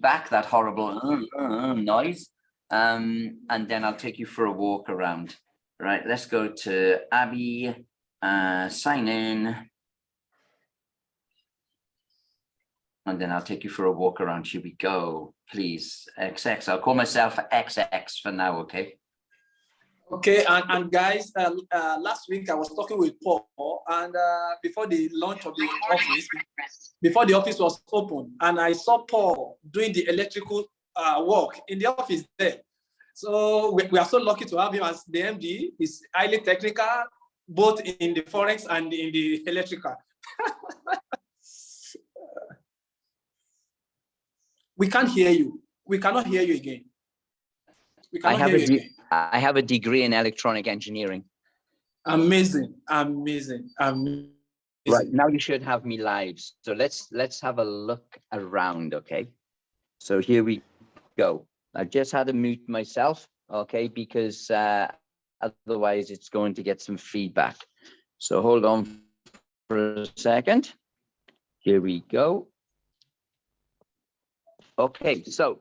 back, that horrible noise. And then I'll take you for a walk around. Right, let's go to Abby, sign in. And then I'll take you for a walk around. Here we go, please. XX, I'll call myself XX for now, okay? Okay, and guys, last week I was talking with Paul, and before the launch of the office, before the office was open, and I saw Paul doing the electrical work in the office there. So we are so lucky to have him as the MD. He's highly technical, both in the forex and in the electrical. We can't hear you. We cannot hear you again. We cannot hear you again. I have a degree in electronic engineering. Amazing, amazing, amazing. Right, now you should have me live. So let's have a look around, okay? So here we go. I just had to mute myself, okay, because otherwise it's going to get some feedback. So hold on for a second. Here we go. Okay, so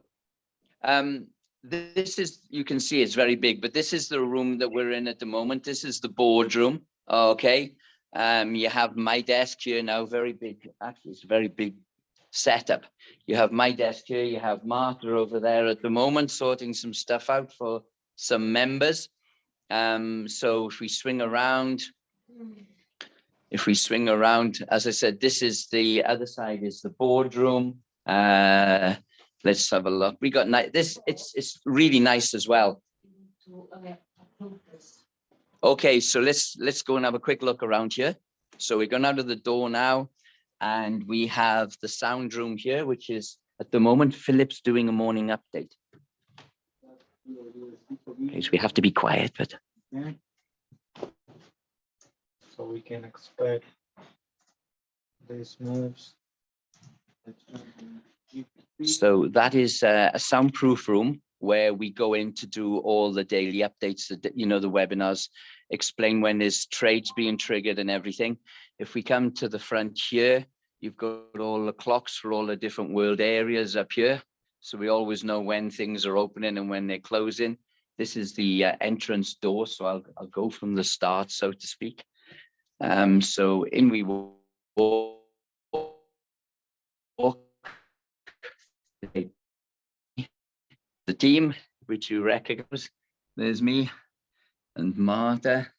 this is, you can see it's very big, but this is the room that we're in at the moment. This is the boardroom, okay? You have my desk here now, very big, actually it's a very big setup. You have my desk here, you have Martha over there at the moment, sorting some stuff out for some members. So if we swing around, as I said, this is the other side is the boardroom. Let's have a look. We got this. It's really nice as well. Okay, so let's go and have a quick look around here. So we're going out of the door now, and we have the sound room here, which is at the moment Philip's doing a morning update. Okay, so we have to be quiet, but. So we can expect these moves. So that is a soundproof room where we go in to do all the daily updates, the webinars, explain when there's trades being triggered and everything. If we come to the front here, you've got all the clocks for all the different world areas up here. So we always know when things are opening and when they're closing. This is the entrance door. So I'll go from the start, so to speak. So in we walk. The team, which you recognize, there's me and Martha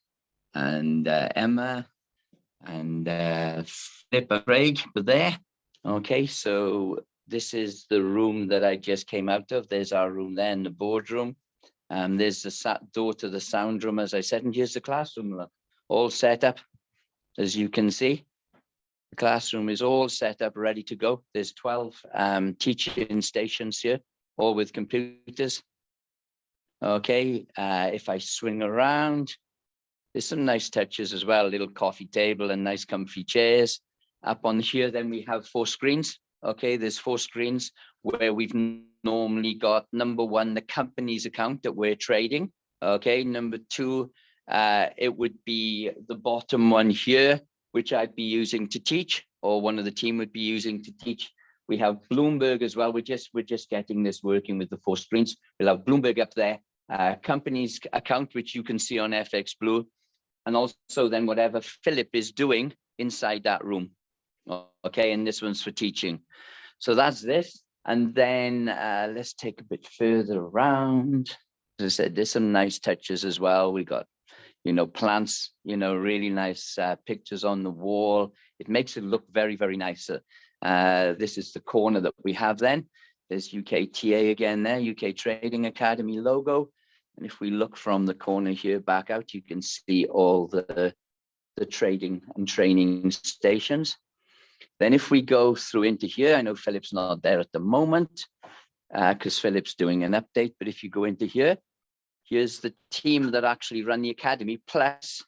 and Emma and Philip and Craig were there. Okay, so this is the room that I just came out of. There's our room there in the boardroom. There's the door to the sound room, as I said, and here's the classroom, look, all set up, as you can see. The classroom is all set up, ready to go. There's 12 teaching stations here, all with computers. Okay, if I swing around, there's some nice touches as well, a little coffee table and nice comfy chairs. Up on here, then we have 4 screens. Okay, there's 4 screens where we've normally got number 1, the company's account that we're trading. Okay, number 2, it would be the bottom one here, which I'd be using to teach, or one of the team would be using to teach. We have Bloomberg as well. We're just getting this working with the 4 screens. We'll have Bloomberg up there, company's account, which you can see on FX Blue, and also then whatever Philip is doing inside that room. Okay, and this one's for teaching. So that's this. And then let's take a bit further around. As I said, there's some nice touches as well. We got, plants, really nice pictures on the wall. It makes it look very, very nice. This is the corner that we have then. There's UKTA again there, UK Trading Academy logo. And if we look from the corner here back out, you can see all the trading and training stations. Then if we go through into here, I know Philip's not there at the moment because Philip's doing an update. But if you go into here, here's the team that actually run the academy, plus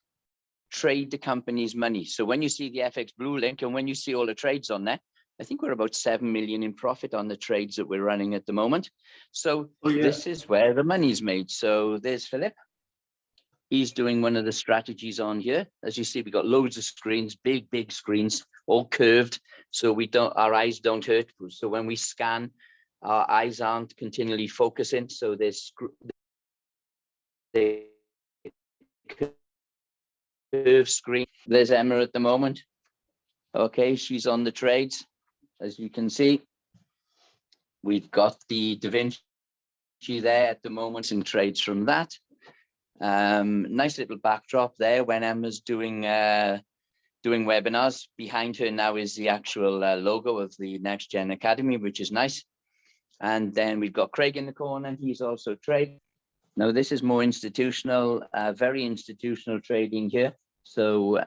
trade the company's money. So when you see the FX Blue link and when you see all the trades on there, I think we're about 7 million in profit on the trades that we're running at the moment. So This is where the money's made. So there's Philip. He's doing one of the strategies on here. As you see, we've got loads of screens, big screens, all curved. So our eyes don't hurt. So when we scan, our eyes aren't continually focusing. So there's the curve screen. There's Emma at the moment. Okay, she's on the trades. As you can see, we've got the Da Vinci there at the moment in trades from that. Nice little backdrop there when Emma's doing webinars. Behind her now is the actual logo of the Next Gen Academy, which is nice. And then we've got Craig in the corner. He's also trade. Now this is more institutional, very institutional trading here. So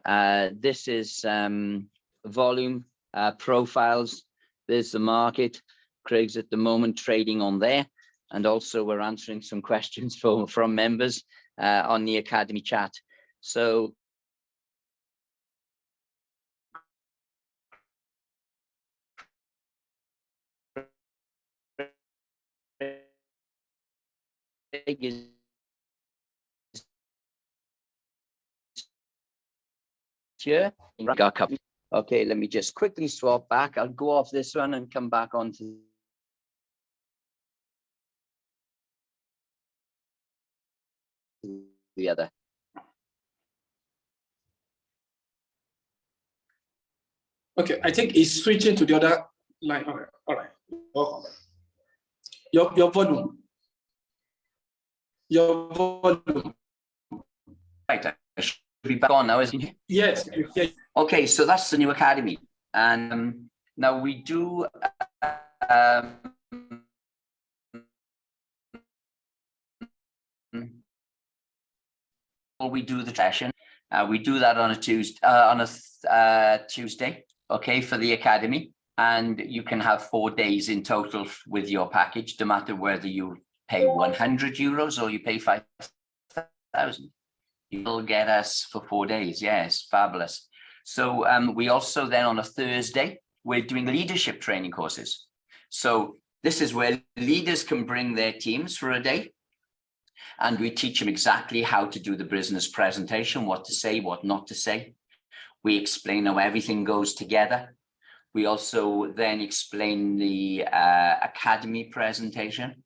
this is volume profiles. There's the market. Craig's at the moment trading on there. And also we're answering some questions from members on the Academy chat. So is here. Okay, let me just quickly swap back. I'll go off this one and come back onto the other. Okay, I think he's switching to the other line. All right, all right. Oh. Your volume. Your volume. Right, I should be back on now, isn't it? Yes. Okay, so that's the new Academy. And now we do we do the session. We do that on a Tuesday, okay, for the Academy. And you can have 4 days in total with your package, no matter whether you pay 100 euros or you pay 5,000. You'll get us for 4 days. Yes, fabulous. So we also then on a Thursday, we're doing leadership training courses. So this is where leaders can bring their teams for a day. And we teach them exactly how to do the business presentation, what to say, what not to say. We explain how everything goes together. We also then explain the Academy presentation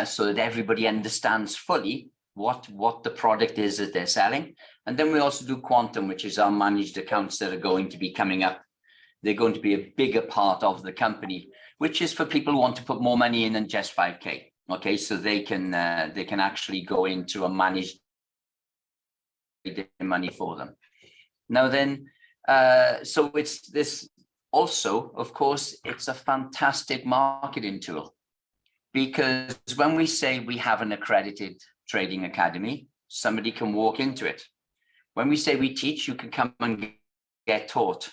so that everybody understands fully what the product is that they're selling. And then we also do Quantum, which is our managed accounts that are going to be coming up. They're going to be a bigger part of the company, which is for people who want to put more money in than just 5K. Okay, so they can actually go into a managed money for them. Now then, so it's this also, of course, it's a fantastic marketing tool, because when we say we have an accredited trading academy, somebody can walk into it. When we say we teach, you can come and get taught.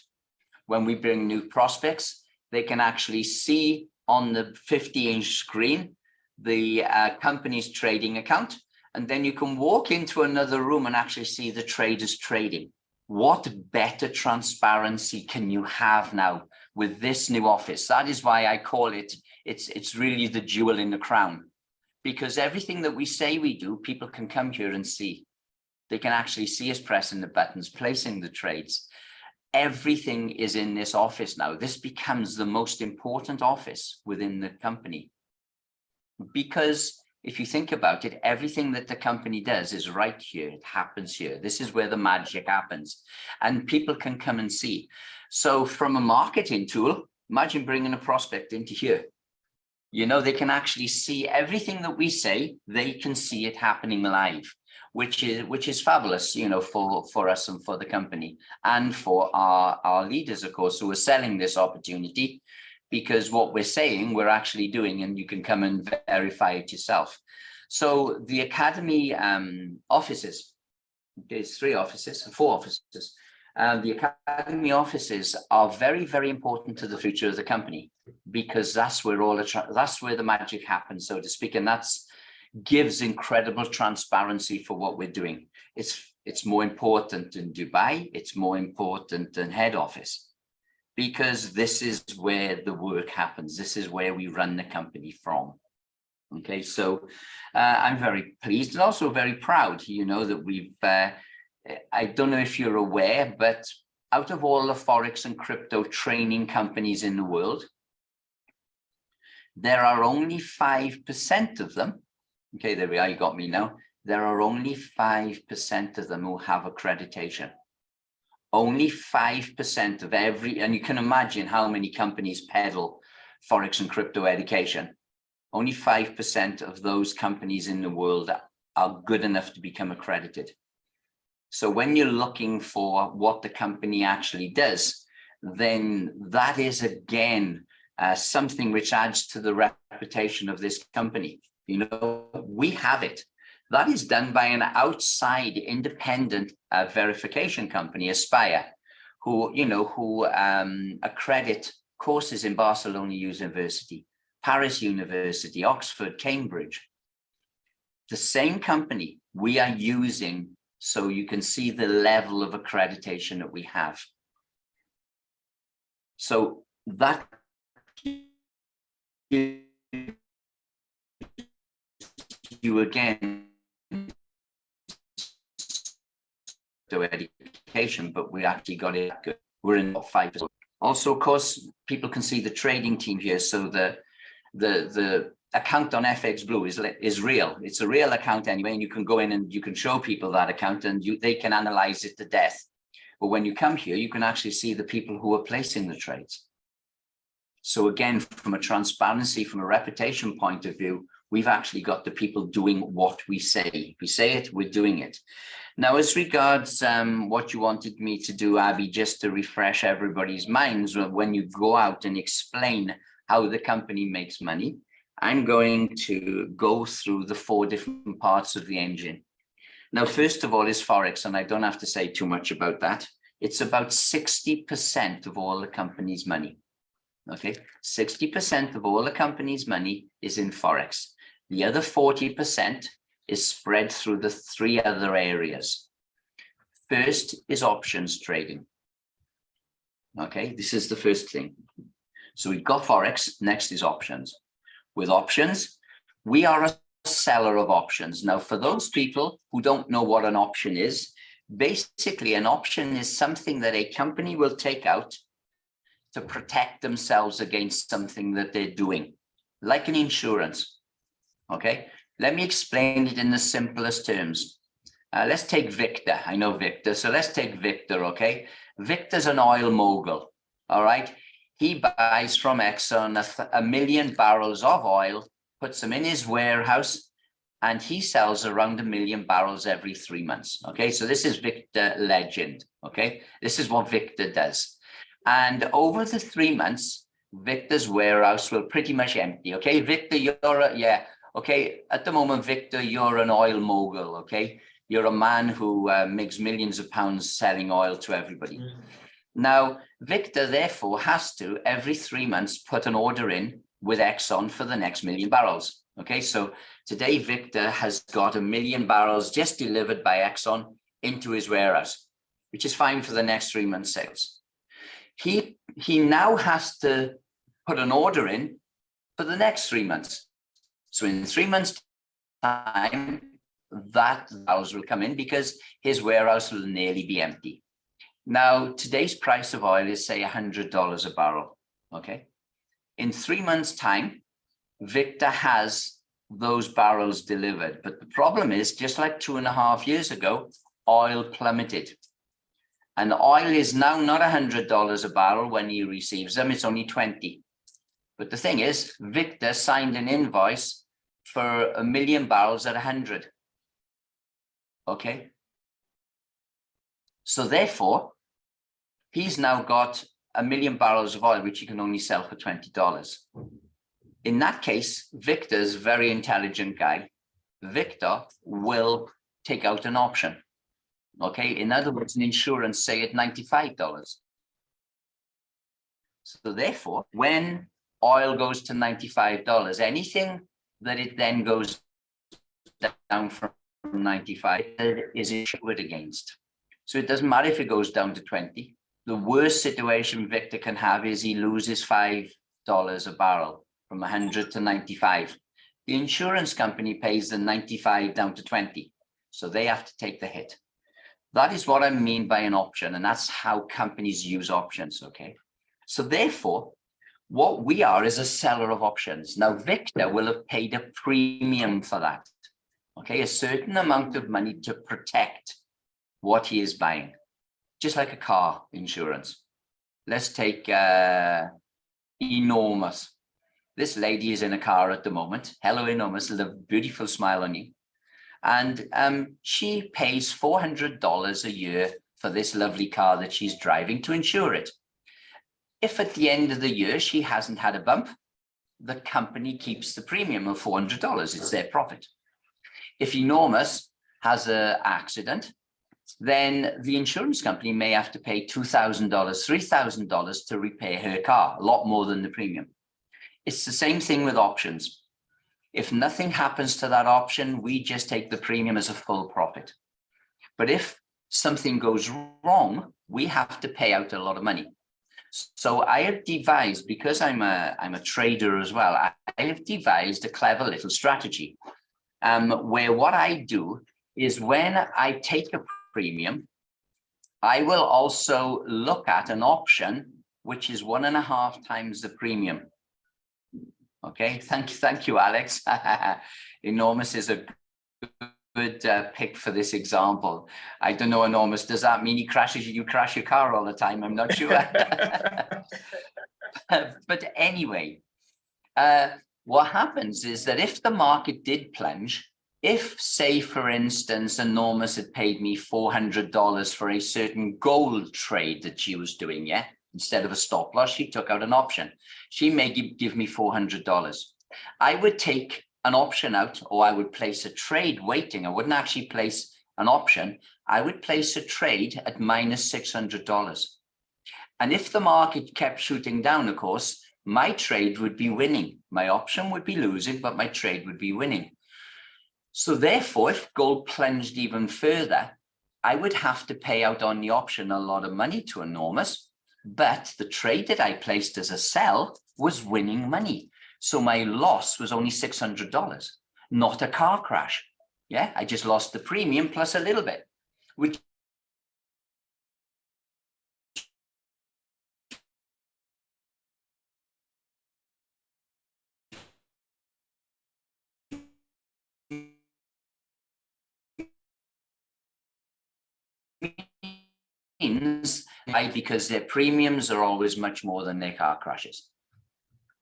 When we bring new prospects, they can actually see on the 50-inch screen the company's trading account, and then you can walk into another room and actually see the traders trading. What better transparency can you have now with this new office? That is why I call it, it's really the jewel in the crown, because everything that we say we do, people can come here and see. They can actually see us pressing the buttons, placing the trades. Everything is in this office now. This becomes the most important office within the company. Because if you think about it, everything that the company does is right here. It happens here. This is where the magic happens. And people can come and see. So from a marketing tool, imagine bringing a prospect into here. You know, they can actually see everything that we say. They can see it happening live, which is fabulous, you know, for us and for the company and for our leaders, of course, who are selling this opportunity. Because what we're saying, we're actually doing, and you can come and verify it yourself. So the Academy offices, there's 4 offices. The Academy offices are very, very important to the future of the company, because that's where that's where the magic happens, so to speak, and that's gives incredible transparency for what we're doing. It's more important than Dubai. It's more important than head office. Because this is where the work happens. This is where we run the company from. Okay, so I'm very pleased and also very proud, you know, that we've, I don't know if you're aware, but out of all the Forex and crypto training companies in the world, There are only 5% of them. Okay, there we are, you got me now. There are only 5% of them who have accreditation. Only 5% of every, and you can imagine how many companies peddle Forex and crypto education. Only 5% of those companies in the world are good enough to become accredited. So when you're looking for what the company actually does, then that is again something which adds to the reputation of this company. You know, we have it. That is done by an outside independent verification company, Aspire, who, you know, who accredit courses in Barcelona University, Paris University, Oxford, Cambridge. The same company we are using, so you can see the level of accreditation that we have. So that you again to education, but we actually got it good. We're in top 5%. Also, of course, people can see the trading team here. So the account on FX Blue is real. It's a real account anyway, and you can go in and you can show people that account, and they can analyze it to death. But when you come here, you can actually see the people who are placing the trades. So again, from a transparency, from a reputation point of view, we've actually got the people doing what we say. We say it, we're doing it. Now, as regards what you wanted me to do, Abby, just to refresh everybody's minds, when you go out and explain how the company makes money, I'm going to go through the 4 different parts of the engine. Now, first of all is Forex, and I don't have to say too much about that. It's about 60% of all the company's money. Okay, 60% of all the company's money is in Forex. The other 40% is spread through the 3 other areas. First is options trading. Okay, this is the first thing. So we've got Forex, next is options. With options, we are a seller of options. Now, for those people who don't know what an option is, basically an option is something that a company will take out to protect themselves against something that they're doing, like an insurance. Okay, let me explain it in the simplest terms. Let's take Victor. I know Victor, so let's take Victor, okay? Victor's an oil mogul, all right? He buys from Exxon 1 million barrels of oil, puts them in his warehouse, and he sells around 1 million barrels every 3 months, okay? So this is Victor legend, okay? This is what Victor does. And over the 3 months, Victor's warehouse will pretty much empty, okay? Victor, okay, at the moment, Victor, you're an oil mogul, okay? You're a man who makes millions of pounds selling oil to everybody. Mm-hmm. Now, Victor, therefore, has to, every 3 months, put an order in with Exxon for the next 1 million barrels, okay? So today, Victor has got 1 million barrels just delivered by Exxon into his warehouse, which is fine for the next 3 months' sales. He now has to put an order in for the next 3 months. So in 3 months' time, that barrels will come in because his warehouse will nearly be empty. Now, today's price of oil is, say, $100 a barrel, okay? In 3 months' time, Victor has those barrels delivered. But the problem is, just like 2.5 years ago, oil plummeted. And oil is now not $100 a barrel when he receives them, it's only 20. But the thing is, Victor signed an invoice for 1 million barrels at 100. Okay. So therefore, he's now got 1 million barrels of oil, which he can only sell for $20. In that case, Victor's a very intelligent guy. Victor will take out an option. Okay, in other words, an insurance, say at $95. So therefore, when oil goes to $95, anything that it then goes down from 95 is insured against. So it doesn't matter if it goes down to 20. The worst situation Victor can have is he loses $5 a barrel from 100 to 95. The insurance company pays the 95 down to 20. So they have to take the hit. That is what I mean by an option, and that's how companies use options, okay? So therefore, What we are is a seller of options. Now, Victor will have paid a premium for that. Okay, a certain amount of money to protect what he is buying, just like a car insurance. Let's take Enormous. This lady is in a car at the moment. Hello, Enormous, with a beautiful smile on you. And she pays $400 a year for this lovely car that she's driving to insure it. If at the end of the year she hasn't had a bump, the company keeps the premium of $400. It's their profit. If Enormous has an accident, then the insurance company may have to pay $2,000, $3,000 to repair her car, a lot more than the premium. It's the same thing with options. If nothing happens to that option, we just take the premium as a full profit. But if something goes wrong, we have to pay out a lot of money. So I have devised, because I'm a trader as well, I have devised a clever little strategy where what I do is when I take a premium, I will also look at an option which is 1.5 times the premium. Okay, thank you, Alex. Enormous is a good pick for this example. I don't know, Enormous, does that mean you crash your car all the time? I'm not sure. But anyway, what happens is that if the market did plunge, if, say, for instance, Enormous had paid me $400 for a certain gold trade that she was doing, yeah, instead of a stop loss, she took out an option. She may give me $400. I would take an option out, or I would place a trade waiting. I wouldn't actually place an option. I would place a trade at minus $600. And if the market kept shooting down, of course, my trade would be winning. My option would be losing, but my trade would be winning. So therefore, if gold plunged even further, I would have to pay out on the option a lot of money to Enormous, but the trade that I placed as a sell was winning money. So my loss was only $600, not a car crash. Yeah, I just lost the premium plus a little bit, which means because their premiums are always much more than their car crashes.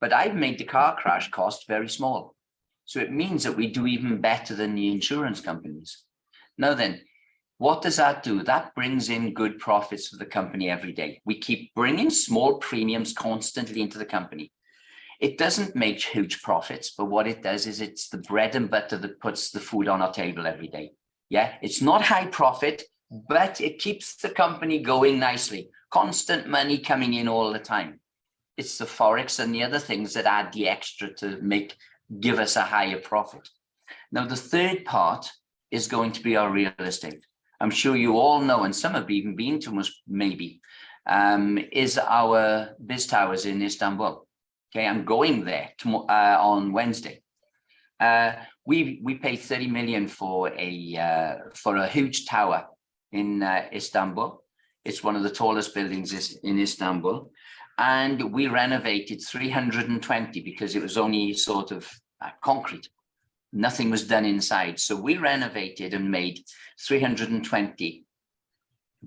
But I've made the car crash cost very small. So it means that we do even better than the insurance companies. Now then, what does that do? That brings in good profits for the company every day. We keep bringing small premiums constantly into the company. It doesn't make huge profits, but what it does is it's the bread and butter that puts the food on our table every day. Yeah, it's not high profit, but it keeps the company going nicely. Constant money coming in all the time. It's the Forex and the other things that add the extra to give us a higher profit. Now, the third part is going to be our real estate. I'm sure you all know, and some have even been to us maybe, is our Biz Towers in Istanbul. Okay, I'm going there on Wednesday. We paid 30 million for a huge tower in Istanbul. It's one of the tallest buildings in Istanbul. And we renovated 320 because it was only sort of concrete. Nothing was done inside. So we renovated and made 320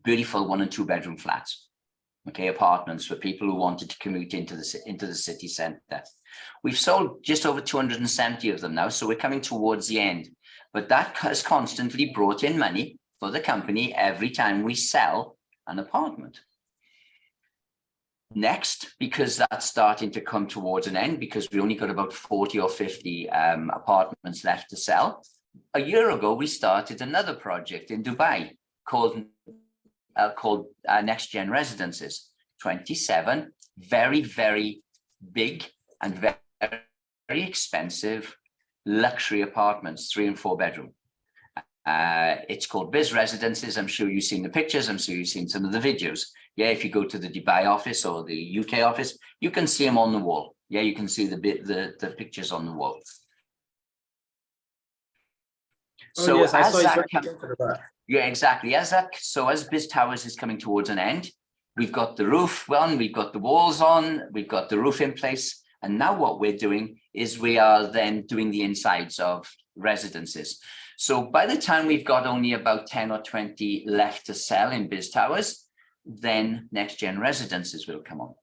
beautiful 1- and 2-bedroom flats. Okay, apartments for people who wanted to commute into the city centre. We've sold just over 270 of them now, so we're coming towards the end. But that has constantly brought in money for the company every time we sell an apartment. Next, because that's starting to come towards an end, because we only got about 40 or 50 apartments left to sell. A year ago, we started another project in Dubai called Next Gen Residences. 27 very, very big and very, very expensive luxury apartments, 3- and 4-bedroom. It's called Biz Residences. I'm sure you've seen the pictures. I'm sure you've seen some of the videos. Yeah, if you go to the Dubai office or the UK office, you can see them on the wall. Yeah, you can see the pictures on the wall. Oh, so yes, as that yeah, exactly. As Biz Towers is coming towards an end, we've got the roof on, we've got the walls on, we've got the roof in place. And now what we're doing is we are then doing the insides of residences. So by the time we've got only about 10 or 20 left to sell in Biz Towers, then next gen residences will come on.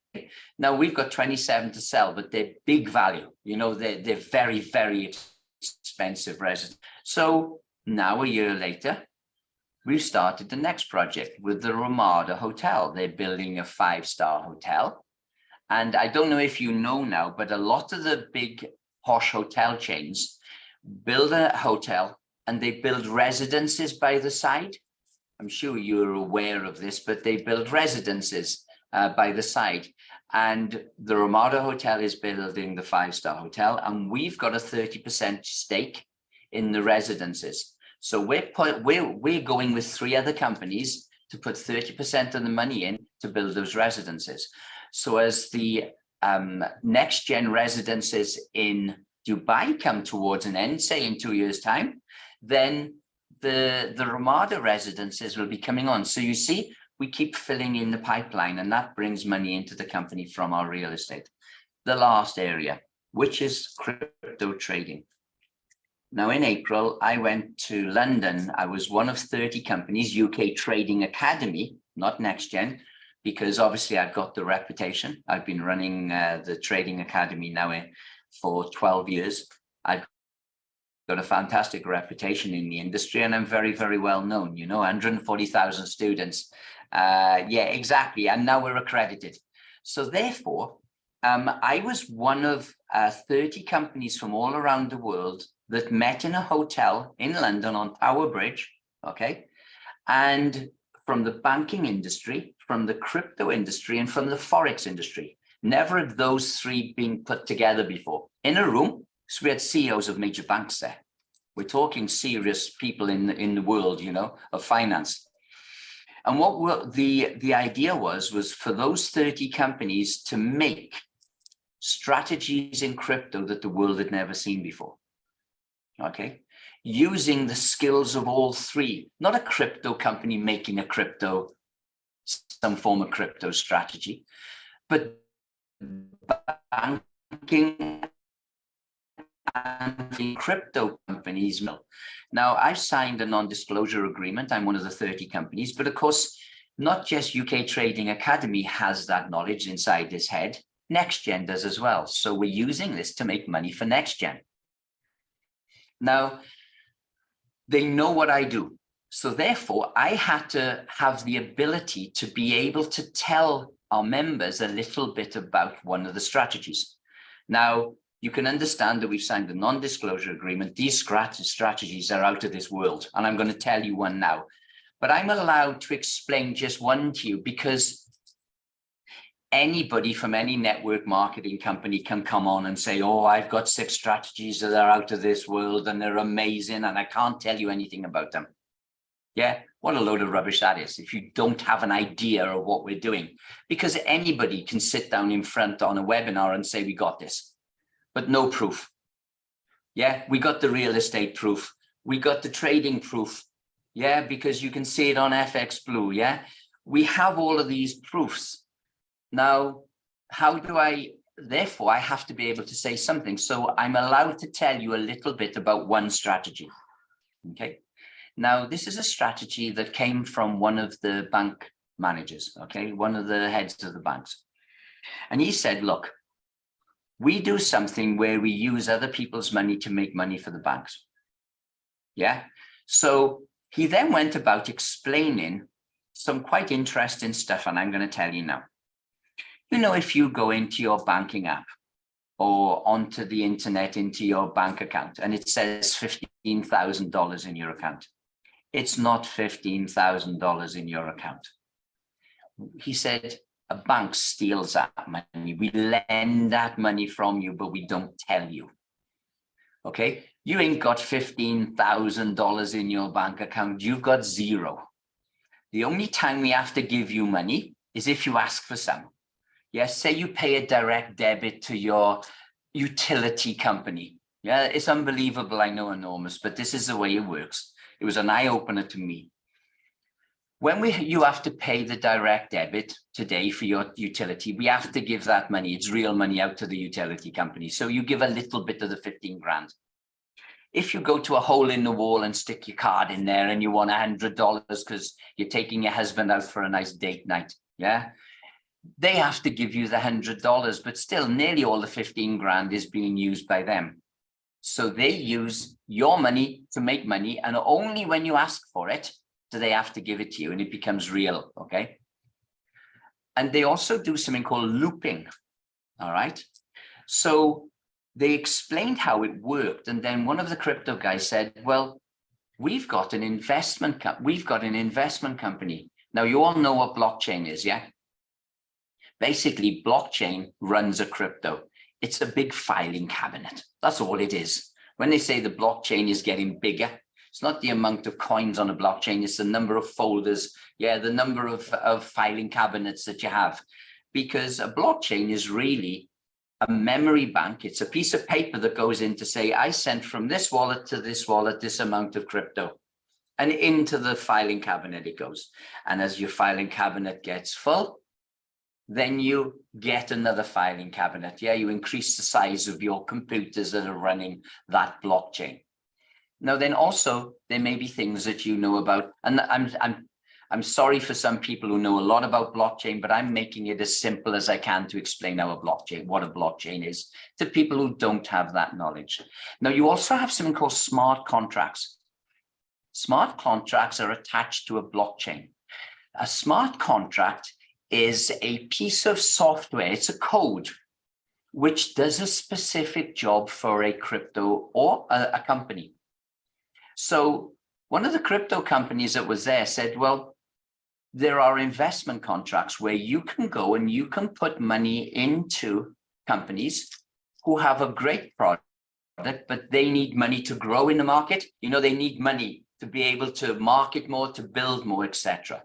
Now we've got 27 to sell, but they're big value. You know, they're very, very expensive residents. So now a year later, we've started the next project with the Ramada Hotel. They're building a 5-star hotel. And I don't know if you know now, but a lot of the big posh hotel chains build a hotel and they build residences by the side. I'm sure you're aware of this, but they build residences by the side. And the Ramada Hotel is building the 5-star hotel, and we've got a 30% stake in the residences. So we're going with 3 other companies to put 30% of the money in to build those residences. So as the next gen residences in Dubai come towards an end, say in 2 years' time, then the Ramada residences will be coming on. So you see, we keep filling in the pipeline, and that brings money into the company from our real estate. The last area, which is crypto trading. Now in April, I went to London. I was one of 30 companies, UK Trading Academy, not Next Gen, because obviously I've got the reputation. I've been running the Trading Academy now for 12 years. I've got a fantastic reputation in the industry, and I'm very, very well known, you know, 140,000 students. Yeah, exactly. And now we're accredited. So therefore, I was one of 30 companies from all around the world that met in a hotel in London on Tower Bridge, okay? And from the banking industry, from the crypto industry, and from the Forex industry. Never had those 3 been put together before. In a room, so we had CEOs of major banks there. We're talking serious people in the world, you know, of finance. And what the idea was for those 30 companies to make strategies in crypto that the world had never seen before. Okay, using the skills of all 3, not a crypto company making a crypto, some form of crypto strategy, but banking and crypto companies. Now, I've signed a non-disclosure agreement. I'm one of the 30 companies, but of course, not just UK Trading Academy has that knowledge inside his head, NextGen does as well. So we're using this to make money for NextGen. Now, they know what I do. So therefore, I had to have the ability to be able to tell our members a little bit about one of the strategies. Now, you can understand that we've signed a non-disclosure agreement. These strategies are out of this world, and I'm going to tell you one now. But I'm allowed to explain just one to you because anybody from any network marketing company can come on and say, oh, I've got 6 strategies that are out of this world and they're amazing and I can't tell you anything about them. Yeah, what a load of rubbish that is if you don't have an idea of what we're doing, because anybody can sit down in front on a webinar and say, we got this, but no proof. Yeah, we got the real estate proof. We got the trading proof. Yeah, because you can see it on FX Blue. Yeah, we have all of these proofs. Now, how do therefore, I have to be able to say something. So I'm allowed to tell you a little bit about one strategy. Okay. Now, this is a strategy that came from one of the bank managers, okay, one of the heads of the banks. And he said, look, we do something where we use other people's money to make money for the banks. Yeah. So he then went about explaining some quite interesting stuff, and I'm going to tell you now. You know, if you go into your banking app or onto the internet into your bank account and it says $15,000 in your account, it's not $15,000 in your account. He said, a bank steals that money. We lend that money from you, but we don't tell you. Okay, you ain't got $15,000 in your bank account. You've got 0. The only time we have to give you money is if you ask for some. Yes, say you pay a direct debit to your utility company. Yeah, it's unbelievable, I know, enormous, but this is the way it works. It was an eye-opener to me. When you have to pay the direct debit today for your utility, we have to give that money. It's real money out to the utility company. So you give a little bit of the 15 grand. If you go to a hole in the wall and stick your card in there and you want $100 because you're taking your husband out for a nice date night, yeah, they have to give you the $100, but still nearly all the 15 grand is being used by them. So they use your money to make money, and only when you ask for it do they have to give it to you, and it becomes real, okay? And they also do something called looping, all right? So they explained how it worked, and then one of the crypto guys said, well, we've got an investment company. Now, you all know what blockchain is, yeah? Basically, blockchain runs a crypto. It's a big filing cabinet. That's all it is. When they say the blockchain is getting bigger, it's not the amount of coins on a blockchain, it's the number of folders, yeah, the number of filing cabinets that you have. Because a blockchain is really a memory bank. It's a piece of paper that goes in to say, I sent from this wallet to this wallet this amount of crypto. And into the filing cabinet it goes. And as your filing cabinet gets full, then you get another filing cabinet. Yeah, you increase the size of your computers that are running that blockchain. Now, then also there may be things that you know about, and I'm sorry for some people who know a lot about blockchain, but I'm making it as simple as I can to explain what a blockchain is to people who don't have that knowledge. Now, you also have something called smart contracts. Smart contracts are attached to a blockchain. A smart contract is a piece of software, it's a code, which does a specific job for a crypto or a company. So one of the crypto companies that was there said, well, there are investment contracts where you can go and you can put money into companies who have a great product, but they need money to grow in the market. You know, they need money to be able to market more, to build more, etc.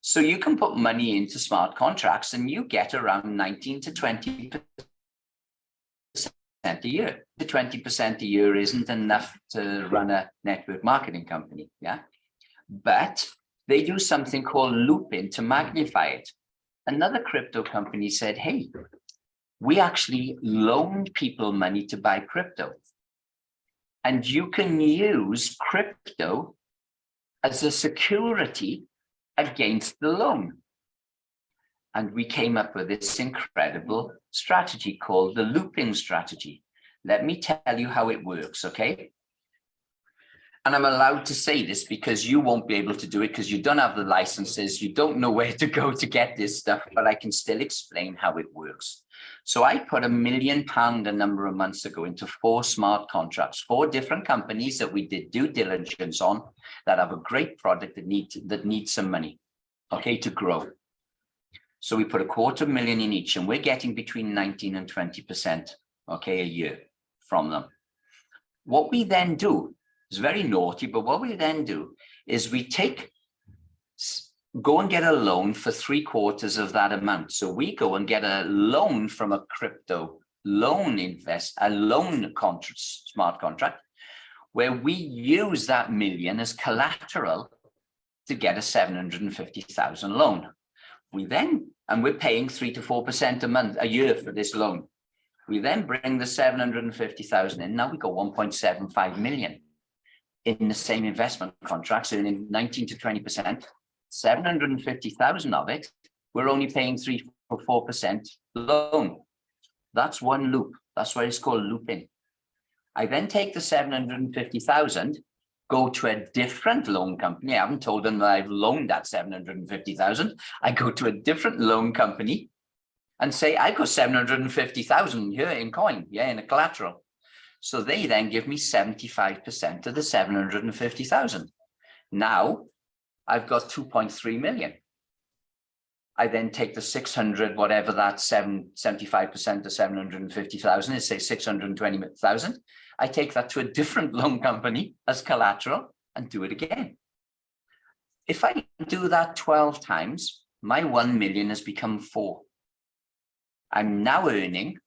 So you can put money into smart contracts and you get around 19 to 20% a year. The 20% a year isn't enough to run a network marketing company, yeah? But they do something called looping to magnify it. Another crypto company said, hey, we actually loaned people money to buy crypto. And you can use crypto as a security against the loan. And we came up with this incredible strategy called the looping strategy. Let me tell you how it works, okay? And I'm allowed to say this because you won't be able to do it because you don't have the licenses, you don't know where to go to get this stuff, but I can still explain how it works. So I put £1 million a number of months ago into 4 smart contracts, 4 different companies that we did due diligence on that have a great product that needs some money, okay, to grow. So we put $250,000 in each, and we're getting between 19 and 20%, okay, a year from them. What we then do is very naughty, but what we then do is we go and get a loan for 3/4 of that amount. So we go and get a loan from a crypto loan smart contract, where we use that $1 million as collateral to get a 750,000 loan. We then, and we're paying 3 to 4% a year for this loan. We then bring the 750,000 in. Now we got 1.75 million in the same investment contracts, earning 19 to 20%. 750,000 of it, we're only paying 3 or 4% loan. That's one loop. That's why it's called looping. I then take the 750,000, go to a different loan company. I haven't told them that I've loaned that 750,000. I go to a different loan company and say, I got 750,000 here in coin, yeah, in a collateral. So they then give me 75% of the 750,000. Now I've got 2.3 million. I then take the 600, whatever that 75% of 750,000 is, say 620,000. I take that to a different loan company as collateral and do it again. If I do that 12 times, my 1 million has become 4. I'm now earning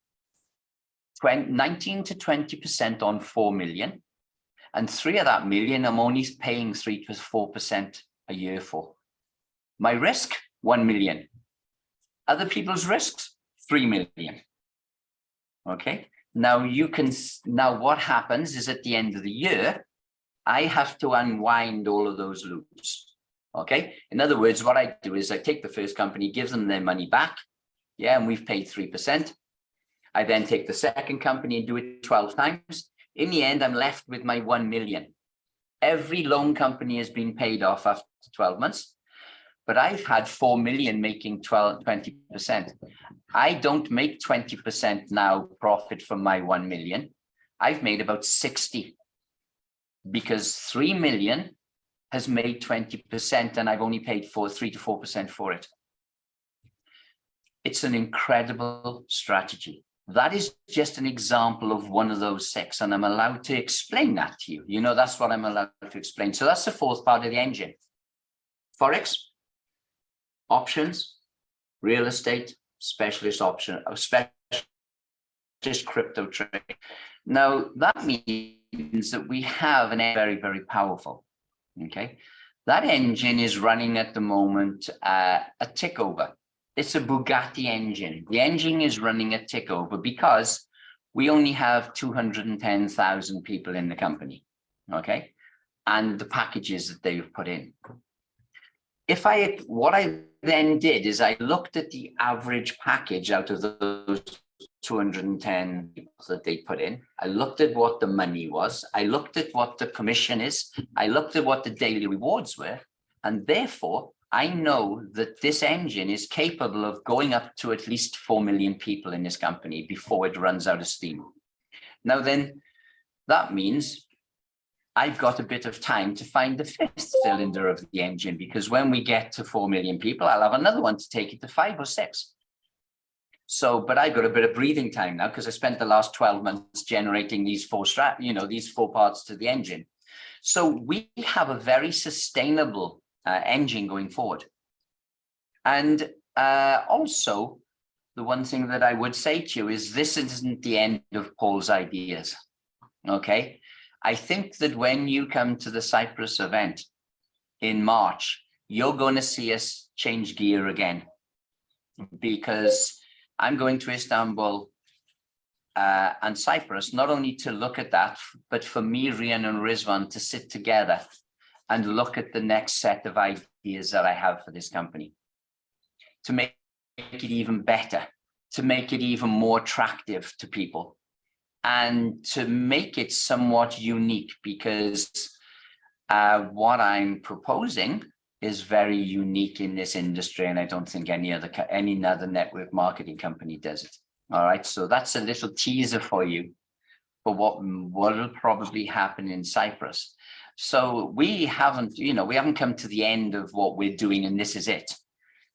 19 to 20% on 4 million. And 3 of that million, I'm only paying 3 to 4% a year for. My risk, 1 million. Other people's risks, 3 million. Okay. Now now what happens is at the end of the year, I have to unwind all of those loops. Okay. In other words, what I do is I take the first company, give them their money back. Yeah. And we've paid 3%. I then take the second company and do it 12 times. In the end, I'm left with my 1 million. Every loan company has been paid off after 12 months, but I've had 4 million making 20%. I don't make 20% now profit from my 1 million. I've made about 60 because 3 million has made 20% and I've only paid 3 to 4% for it. It's an incredible strategy. That is just an example of one of those 6, and I'm allowed to explain that to you. You know, that's what I'm allowed to explain. So that's the 4th part of the engine. Forex, options, real estate, specialist crypto trade. Now, that means that we have an very, very powerful, okay? That engine is running at the moment a tick over. It's a Bugatti engine. The engine is running a tick over because we only have 210,000 people in the company, okay? And the packages that they've put in. What I then did is I looked at the average package out of those 210 people that they put in. I looked at what the money was. I looked at what the commission is. I looked at what the daily rewards were. And therefore, I know that this engine is capable of going up to at least 4 million people in this company before it runs out of steam. Now then, that means I've got a bit of time to find the 5th cylinder of the engine, because when we get to 4 million people, I'll have another one to take it to 5 or 6. So, but I've got a bit of breathing time now because I spent the last 12 months generating these 4 parts to the engine. So we have a very sustainable engine going forward. And also, the one thing that I would say to you is this isn't the end of Paul's ideas. Okay. I think that when you come to the Cyprus event in March, you're going to see us change gear again, because I'm going to Istanbul and Cyprus, not only to look at that, but for me, Rian and Rizwan to sit together and look at the next set of ideas that I have for this company, to make it even better, to make it even more attractive to people, and to make it somewhat unique, because what I'm proposing is very unique in this industry, and I don't think any other network marketing company does it. All right, so that's a little teaser for you for what will probably happen in Cyprus. So we haven't come to the end of what we're doing, and this is it.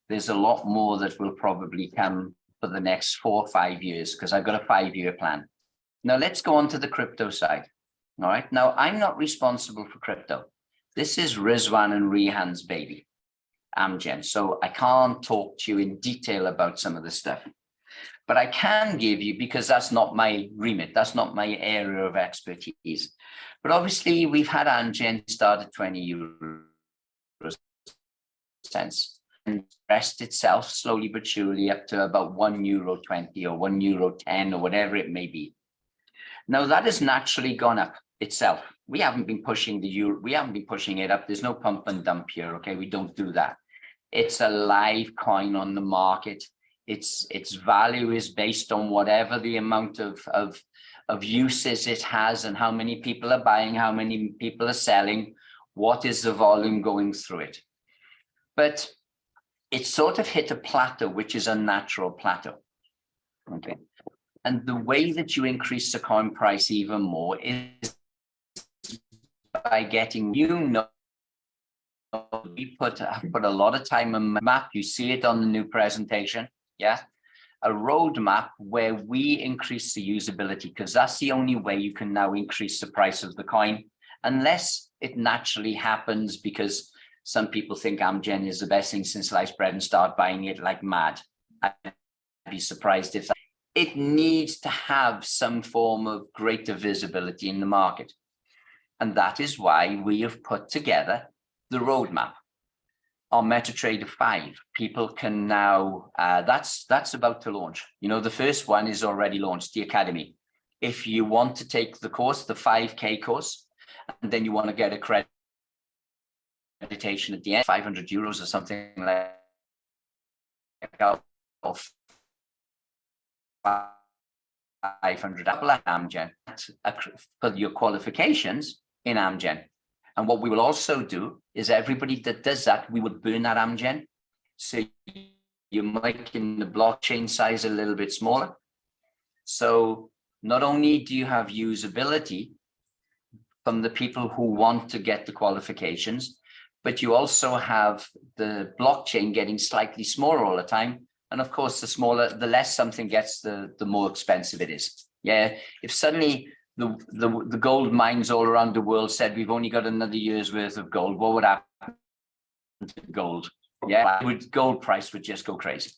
There's a lot more that will probably come for the next 4 or 5 years, because I've got a 5-year plan. Now let's go on to the crypto side. All right, now I'm not responsible for crypto. This is Rizwan and Rihan's baby, Amgen. So I can't talk to you in detail about some of the stuff, but I can give you, because that's not my remit, that's not my area of expertise. But obviously we've had Amgen start at 20 euros cents and rest itself slowly but surely up to about €1.20 or €1.10 or whatever it may be. Now that has naturally gone up itself. We haven't been pushing the euro, we haven't been pushing it up. There's no pump and dump here, okay? We don't do that. It's a live coin on the market. Its value is based on whatever the amount of uses it has, and how many people are buying, how many people are selling, what is the volume going through it. But it's sort of hit a plateau, which is a natural plateau, okay? And the way that you increase the coin price even more is by getting, we put a lot of time on the map. You see it on the new presentation, yeah? A roadmap where we increase the usability, because that's the only way you can now increase the price of the coin, unless it naturally happens because some people think Amgen is the best thing since sliced bread and start buying it like mad. I'd be surprised if that. It needs to have some form of greater visibility in the market. And that is why we have put together the roadmap. on MetaTrader 5, people can now, that's about to launch. You know, the first one is already launched, the Academy. If you want to take the course, the 5K course, and then you want to get accreditation at the end, 500 euros or something like that, of 500 at Amgen for your qualifications in Amgen. And what we will also do is everybody that does that, we would burn that Amgen. So you're making the blockchain size a little bit smaller. So not only do you have usability from the people who want to get the qualifications, but you also have the blockchain getting slightly smaller all the time. And of course, the less something gets, the more expensive it is. Yeah, if suddenly the gold mines all around the world said we've only got another year's worth of gold, what would happen to gold? Yeah, gold price would just go crazy.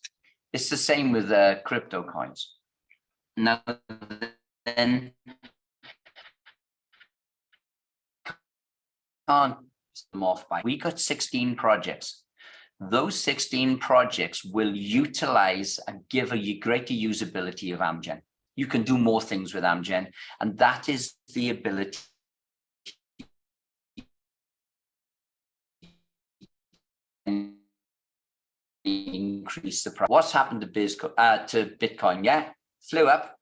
It's the same with crypto coins. Now then, can't them off by. We got 16 projects. Those 16 projects will utilize and give a greater usability of Amgen. You can do more things with Amgen, and that is the ability to increase the price. What's happened to Bitcoin? Yeah, flew up.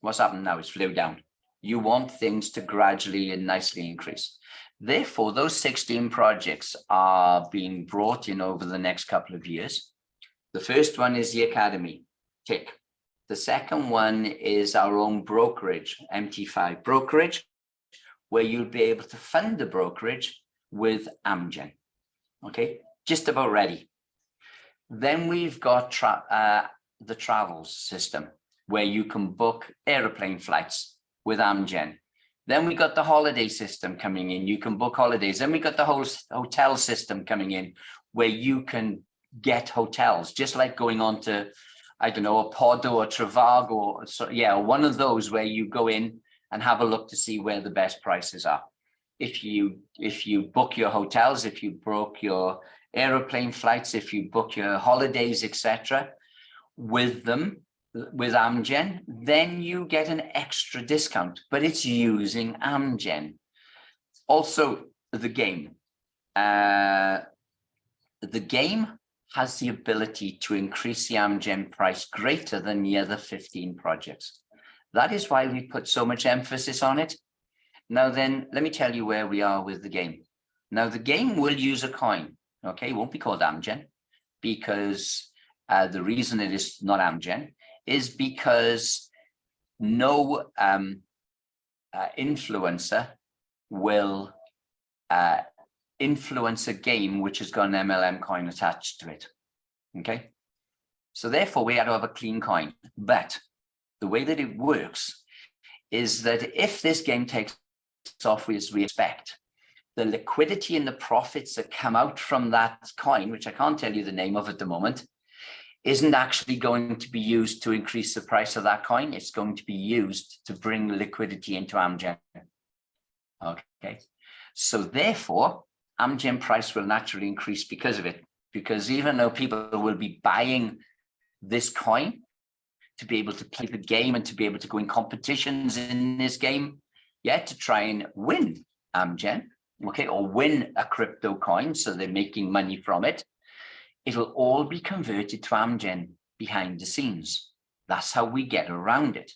What's happened now? It's flew down. You want things to gradually and nicely increase. Therefore, those 16 projects are being brought in over the next couple of years. The first one is the Academy, tick. The second one is our own brokerage, MT5 brokerage, where you'll be able to fund the brokerage with Amgen. Okay, just about ready. Then we've got the travel system, where you can book airplane flights with Amgen. Then we got the holiday system coming in. You can book holidays. Then we got the whole hotel system coming in, where you can get hotels, just like going on to, I don't know, a Podo or Trivago, or so, yeah, one of those where you go in and have a look to see where the best prices are. If you book your hotels, if you book your aeroplane flights, if you book your holidays, etc., with Amgen, then you get an extra discount, but it's using Amgen. Also, the game. The game has the ability to increase the Amgen price greater than the other 15 projects. That is why we put so much emphasis on it. Now then, let me tell you where we are with the game. Now, the game will use a coin, okay? It won't be called Amgen, because the reason it is not Amgen is because no influencer will influence a game which has got an MLM coin attached to it, okay? So therefore, we had to have a clean coin. But the way that it works is that if this game takes off as we expect, the liquidity and the profits that come out from that coin, which I can't tell you the name of at the moment, isn't actually going to be used to increase the price of that coin. It's going to be used to bring liquidity into Amgen. Okay, so therefore, Amgen price will naturally increase because of it, because even though people will be buying this coin to be able to play the game and to be able to go in competitions in this game, yeah, to try and win Amgen, okay, or win a crypto coin, so they're making money from it, it'll all be converted to Amgen behind the scenes. That's how we get around it.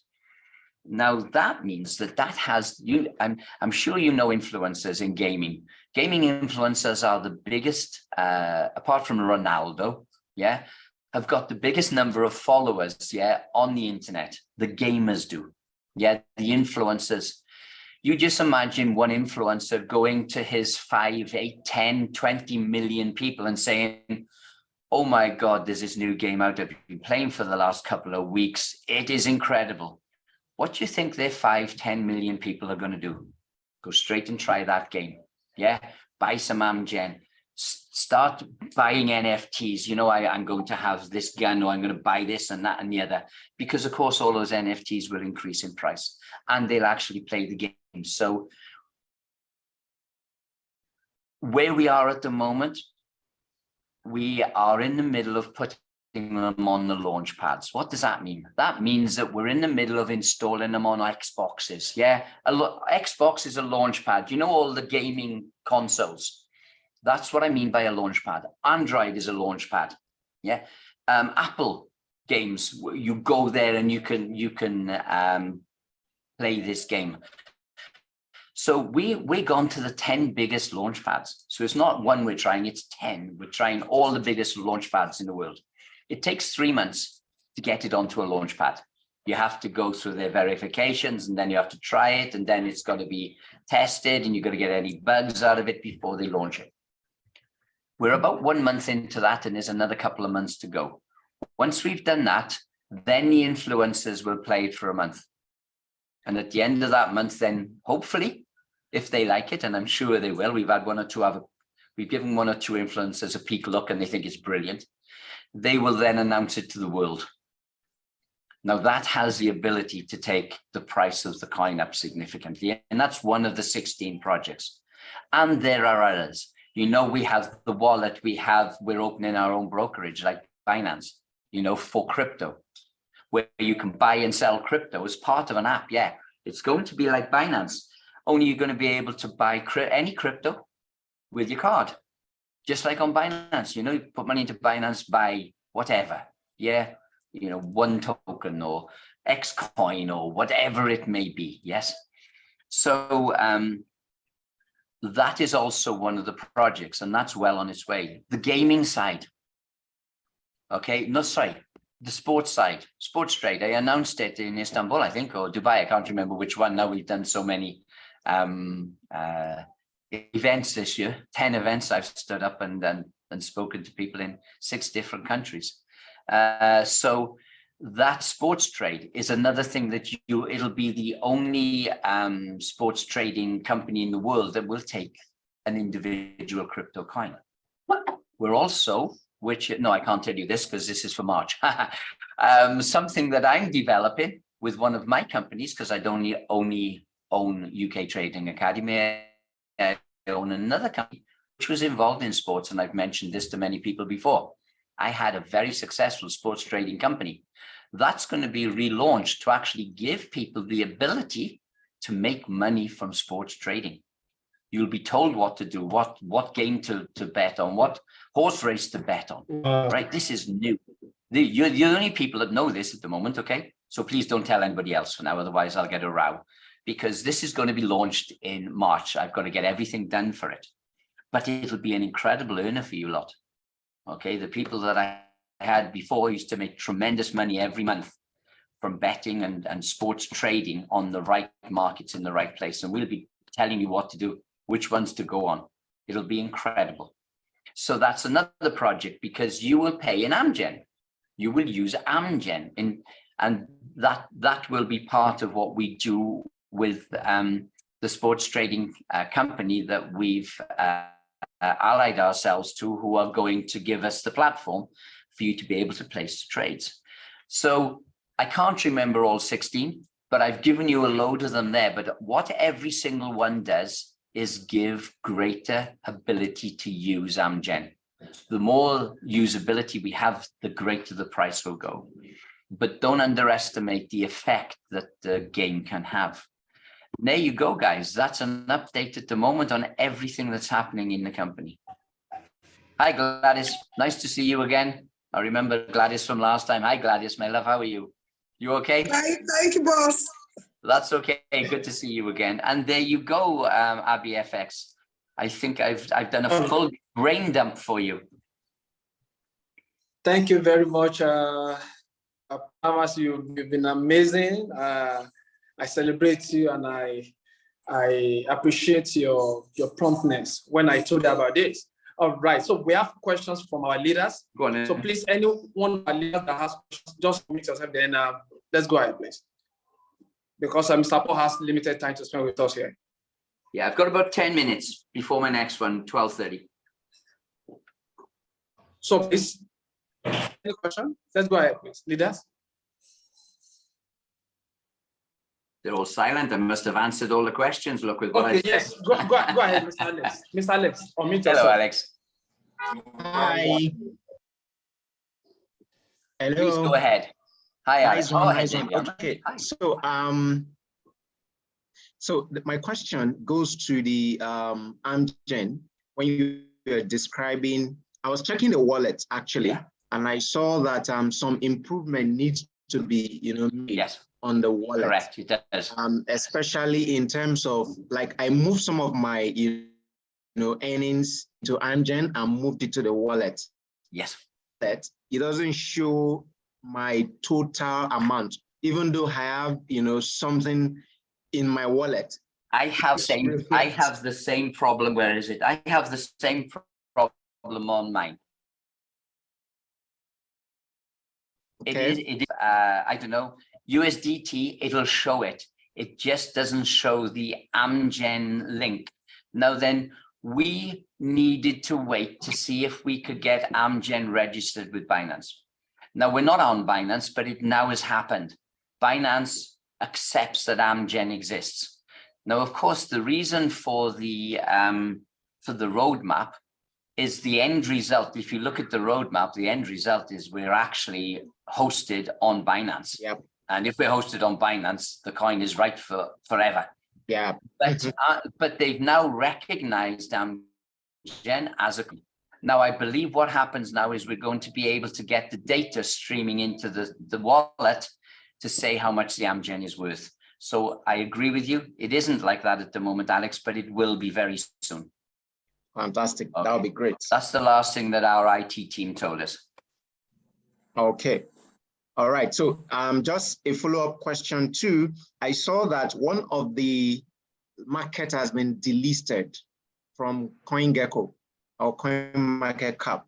Now, that means that has, I'm sure you know influencers in gaming. Gaming influencers are the biggest, apart from Ronaldo, yeah, have got the biggest number of followers, yeah, on the internet. The gamers do, yeah, the influencers. You just imagine one influencer going to his 5, 8, 10, 20 million people and saying, oh my God, there's this new game out I've been playing for the last couple of weeks. It is incredible. What do you think their 5, 10 million people are going to do? Go straight and try that game. Yeah, buy some Amgen. Start buying NFTs. You know, I'm going to have this gun, or I'm going to buy this and that and the other, because of course all those NFTs will increase in price and they'll actually play the game. So where we are at the moment, we are in the middle of putting them on the launch pads. What does that mean? That means that we're in the middle of installing them on Xboxes. Yeah, Xbox is a launch pad. You know, all the gaming consoles. That's what I mean by a launch pad. Android is a launch pad. Yeah, Apple games, you go there and you can play this game. So we're gone to the 10 biggest launch pads. So it's not one we're trying, it's 10. We're trying all the biggest launch pads in the world. It takes 3 months to get it onto a launch pad. You have to go through their verifications, and then you have to try it, and then it's got to be tested, and you've got to get any bugs out of it before they launch it. We're about 1 month into that, and there's another couple of months to go. Once we've done that, then the influencers will play it for a month. And at the end of that month, then hopefully, if they like it, and I'm sure they will, we've given 1 or 2 influencers a peek look and they think it's brilliant. They will then announce it to the world. Now that has the ability to take the price of the coin up significantly. And that's one of the 16 projects. And there are others. You know, we have the wallet, we're opening our own brokerage like Binance, you know, for crypto, where you can buy and sell crypto as part of an app. Yeah, it's going to be like Binance, only you're going to be able to buy any crypto with your card, just like on Binance. You know, you put money into Binance, buy whatever. Yeah, you know, 1 token or X coin or whatever it may be. Yes. So that is also one of the projects, and that's well on its way. The gaming side. Okay, no, sorry. The sports side, sports trade. I announced it in Istanbul, I think, or Dubai. I can't remember which one. Now we've done so many events this year, 10 events. I've stood up and spoken to people in 6 different countries. So that sports trade is another thing that it'll be the only sports trading company in the world that will take an individual crypto coin. We're also, no, I can't tell you this because this is for March. Something that I'm developing with one of my companies, because I don't only own UK Trading Academy, I own another company which was involved in sports, and I've mentioned this to many people before. I had a very successful sports trading company. That's going to be relaunched to actually give people the ability to make money from sports trading. You'll be told what to do, what game to bet on, what horse race to bet on, right? This is new. You're the only people that know this at the moment, okay? So please don't tell anybody else for now, otherwise I'll get a row, because this is going to be launched in March. I've got to get everything done for it, but it'll be an incredible earner for you lot, okay? The people that I had before used to make tremendous money every month from betting and sports trading on the right markets in the right place, and we'll be telling you what to do, which ones to go on. It'll be incredible. So that's another project, because you will pay in Amgen. You will use Amgen, and that will be part of what we do with the sports trading company that we've allied ourselves to, who are going to give us the platform for you to be able to place trades. So I can't remember all 16, but I've given you a load of them there. But what every single one does is give greater ability to use Amgen. The more usability we have, the greater the price will go. But don't underestimate the effect that the game can have. There you go, guys. That's an update at the moment on everything that's happening in the company. Hi, Gladys. Nice to see you again. I remember Gladys from last time. Hi, Gladys, my love. How are you? You okay? Hi, thank you, boss. That's okay. Good to see you again. And there you go, ABFX. I think I've done a full brain dump for you. Thank you very much, Thomas. You've been amazing. I celebrate you, and I appreciate your promptness when I told you about this. All right, so we have questions from our leaders. Go on. So please, anyone of our leaders that has questions, just mute yourself. Then let's go ahead, please, because Mr. Paul has limited time to spend with us here. Yeah, I've got about 10 minutes before my next one, 12:30. So please, any question? Let's go ahead, please, leaders. They're all silent. I must have answered all the questions. Look with what Okay, I yes, go ahead, Mr. Alex. Mr. Alex, unmute yourself. Hello, Alex. Hi. Hello. Please go ahead. Hi, Alex. Nice one, Go ahead, nice one. David. Okay, Hi. so my question goes to the Amgen. When you were describing, I was checking the wallet actually, Yeah. and I saw that some improvement needs to be, made Yes, on the wallet. correct. It does. Especially in terms of like I moved some of my earnings to Amgen and moved it to the wallet. Yes. That it doesn't show my total amount, even though I have something in my wallet. I have the same problem. Where is it? I have the same problem on mine. Okay. It is I don't know, USDT, it'll show it. It just doesn't show the Amgen link. Now then, we needed to wait to see if we could get Amgen registered with Binance. Now we're not on Binance, but it now has happened. Binance accepts that Amgen exists. Now, of course, the reason for the roadmap is the end result. If you look at the roadmap, the end result is we're actually hosted on Binance. Yep. And if we're hosted on Binance, the coin is right for forever. Yeah. But they've now recognized Amgen as a. Now, I believe what happens now is we're going to be able to get the data streaming into the wallet to say how much the Amgen is worth. So I agree with you. It isn't like that at the moment, Alex, but it will be very soon. Fantastic. Okay. That would be great. That's the last thing that our IT team told us. Okay. All right. So just a follow-up question too. I saw that one of the market has been delisted from CoinGecko or CoinMarketCap.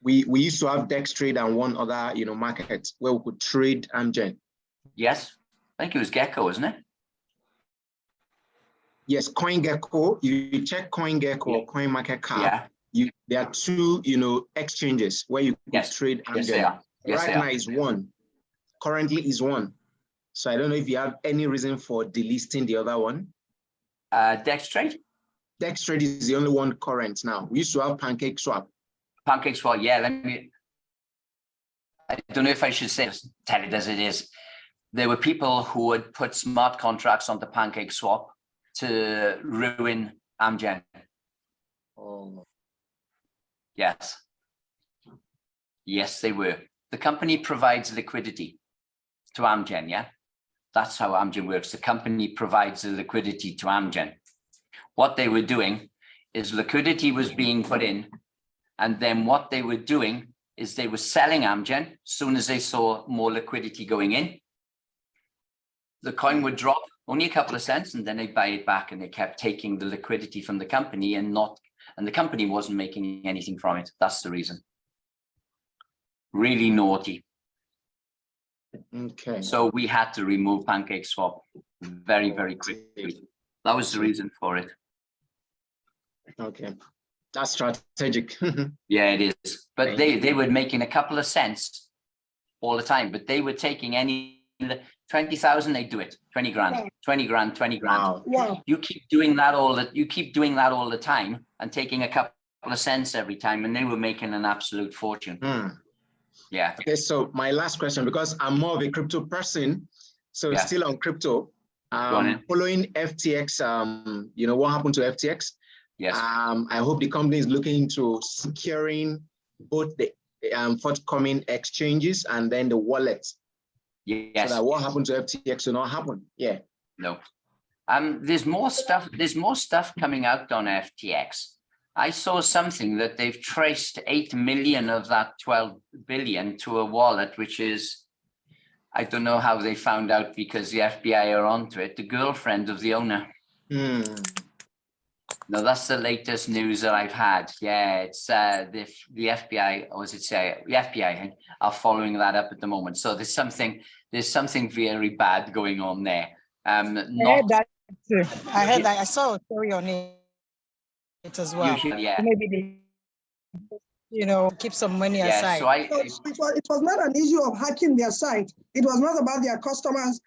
We used to have DexTrade and one other market where we could trade Amgen. Yes. I think it was Gecko, wasn't it? Yes, CoinGecko. You check CoinGecko or CoinMarketCap. Yeah. There are two, exchanges where you could trade Amgen. Yes, they are. Yes, right now is one. Currently is one. So I don't know if you have any reason for delisting the other one. DexTrade? DexTrade is the only one current now. We used to have PancakeSwap. PancakeSwap, yeah. I don't know if I should say, just tell it as it is. There were people who would put smart contracts onto PancakeSwap to ruin Amgen. Oh. Yes. Yes, they were. The company provides liquidity to Amgen, yeah? That's how Amgen works. The company provides the liquidity to Amgen. What they were doing is liquidity was being put in, and then what they were doing is they were selling Amgen. As soon as they saw more liquidity going in, the coin would drop only a couple of cents, and then they buy it back, and they kept taking the liquidity from the company and the company wasn't making anything from it. That's the reason. Really naughty. Okay. So we had to remove PancakeSwap very, very quickly. That was the reason for it. Okay. That's strategic. Yeah, it is. But they were making a couple of cents all the time, but they were taking any 20,000, they do it. 20 grand, 20 grand, 20 grand. Wow. Wow. You keep doing that all the time and taking a couple of cents every time, and they were making an absolute fortune. Yeah. Okay, so my last question, because I'm more of a crypto person, so still on crypto, following FTX, what happened to FTX? Yes. I hope the company is looking into securing both the forthcoming exchanges and then the wallets. Yes. So that what happened to FTX will not happen. Yeah. No. There's more stuff. There's more stuff coming out on FTX. I saw something that they've traced 8 million of that 12 billion to a wallet, which is, I don't know how they found out because the FBI are onto it, the girlfriend of the owner. No, that's the latest news that I've had. Yeah, it's the FBI, or was it say the FBI are following that up at the moment. So there's something very bad going on there. I heard that too. I heard that. I saw a story on it as well. Yeah. Maybe they, keep some money aside. So it was not an issue of hacking their site. It was not about their customers.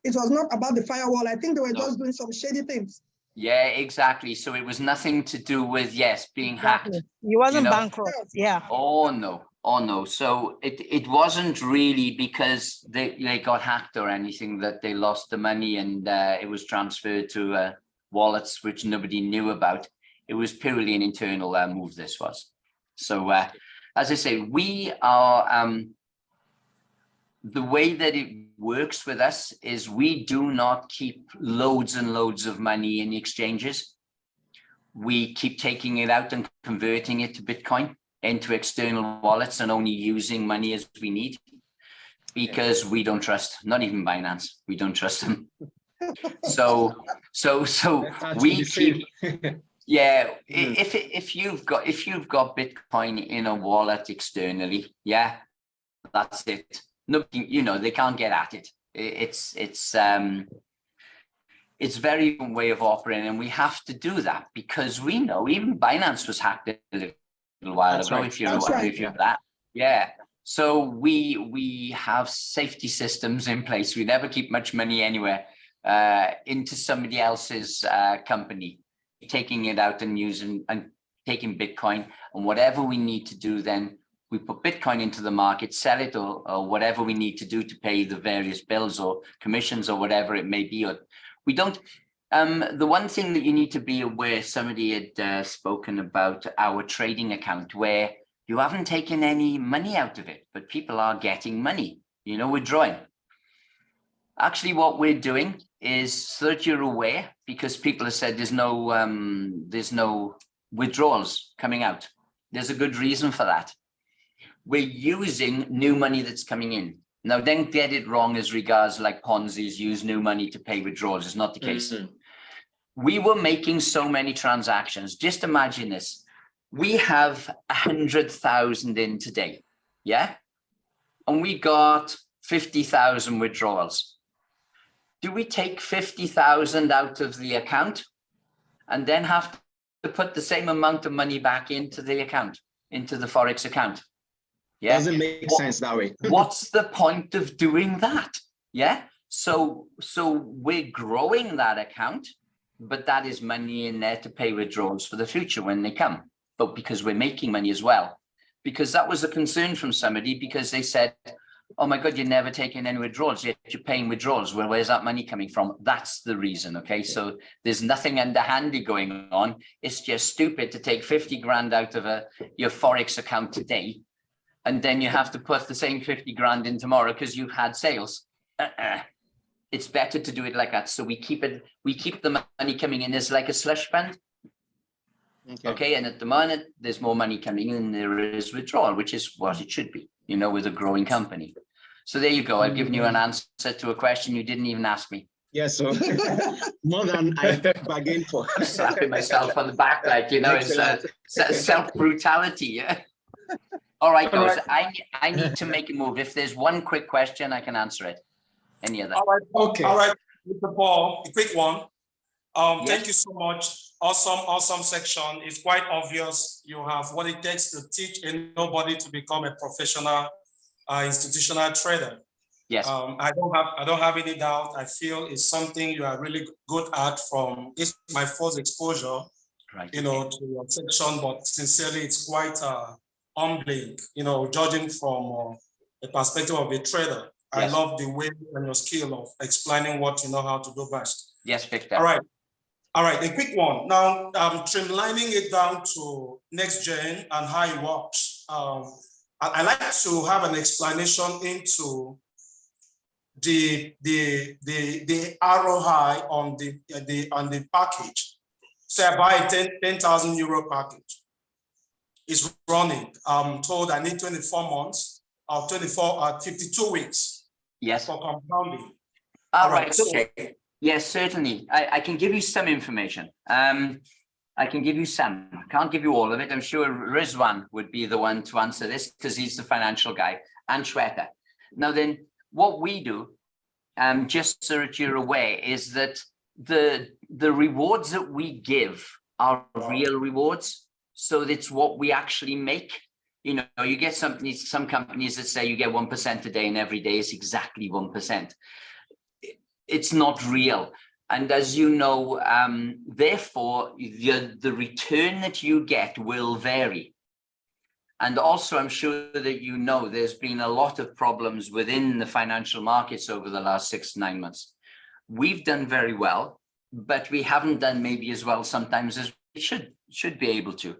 It was not about the firewall. I think they were just doing some shady things. Yeah, exactly. So it was nothing to do with, yes, being Exactly. hacked. He wasn't know. bankrupt. Yeah. Oh no, oh no. So it wasn't really because they got hacked or anything that they lost the money and it was transferred to wallets which nobody knew about. It was purely an internal move, this was. So as I say, we are the way that it works with us is we do not keep loads and loads of money in the exchanges. We keep taking it out and converting it to Bitcoin into external wallets and only using money as we need, because we don't trust, not even Binance, we don't trust them. So we keep, yeah, if you've got Bitcoin in a wallet externally, yeah, that's it. Nobody, you know, they can't get at it. It's very different way of operating, and we have to do that because we know even Binance was hacked a little while ago. Right. If you're that, yeah. So we have safety systems in place. We never keep much money anywhere into somebody else's company, taking it out and using and taking Bitcoin, and whatever we need to do then. We put Bitcoin into the market, sell it, or whatever we need to do to pay the various bills or commissions or whatever it may be. Or we don't. The one thing that you need to be aware, somebody had spoken about our trading account where you haven't taken any money out of it, but people are getting money, you know, withdrawing. Actually, what we're doing is, so that you're aware, because people have said there's no withdrawals coming out. There's a good reason for that. We're using new money that's coming in. Now, don't get it wrong as regards like Ponzi's use new money to pay withdrawals. It's not the case. We were making so many transactions. Just imagine this. We have 100,000 in today, yeah? And we got 50,000 withdrawals. Do we take 50,000 out of the account and then have to put the same amount of money back into the account, into the Forex account? Yeah. Doesn't make sense that way. What's the point of doing that? Yeah. So we're growing that account, but that is money in there to pay withdrawals for the future when they come. But because we're making money as well, because that was a concern from somebody, because they said, oh my God, you're never taking any withdrawals, yet you're paying withdrawals. Well, where's that money coming from? That's the reason. Okay. So there's nothing underhanded going on. It's just stupid to take 50 grand out of your Forex account today, and then you have to put the same 50 grand in tomorrow because you've had sales. It's better to do it like that. So we keep the money coming in as like a slush fund. Okay. And at the moment, there's more money coming in than there is withdrawal, which is what it should be, you know, with a growing company. So there you go. I've given you an answer to a question you didn't even ask me. Yes, so more than I bargained for. Slapping myself on the back, like, you know, it's self-brutality. Yeah. All right, guys, I need to make a move. If there's one quick question, I can answer it. Any other? All right. Okay. All right, Mr. Paul, a quick one. Yes. Thank you so much. Awesome section. It's quite obvious you have what it takes to teach nobody to become a professional institutional trader. Yes. I don't have any doubt. I feel it's something you are really good at. From it's my first exposure, Right. you know, to your section, but sincerely, it's quite humbling, you know, judging from the perspective of a trader. Yes. I love the way and your skill of explaining what you know how to do best. Yes, Victor. All right, a quick one. Now, streamlining it down to next gen and how it works. I like to have an explanation into the ROI on the package. Say I buy a 10,000 euro package. It's running. I'm told I need 24 months or 52 weeks. Yes. For compounding. All right. Okay. Yes, certainly. I can give you some information. I can give you some. I can't give you all of it. I'm sure Rizwan would be the one to answer this because he's the financial guy, and Shweta. Now then, what we do, just so that you're aware, is that the rewards that we give are real rewards. So that's what we actually make. You know, you get some companies that say you get 1% a day and every day is exactly 1%. It's not real. And as you know, therefore, the return that you get will vary. And also, I'm sure that you know there's been a lot of problems within the financial markets over the last 6 to 9 months. We've done very well, but we haven't done maybe as well sometimes as we should be able to.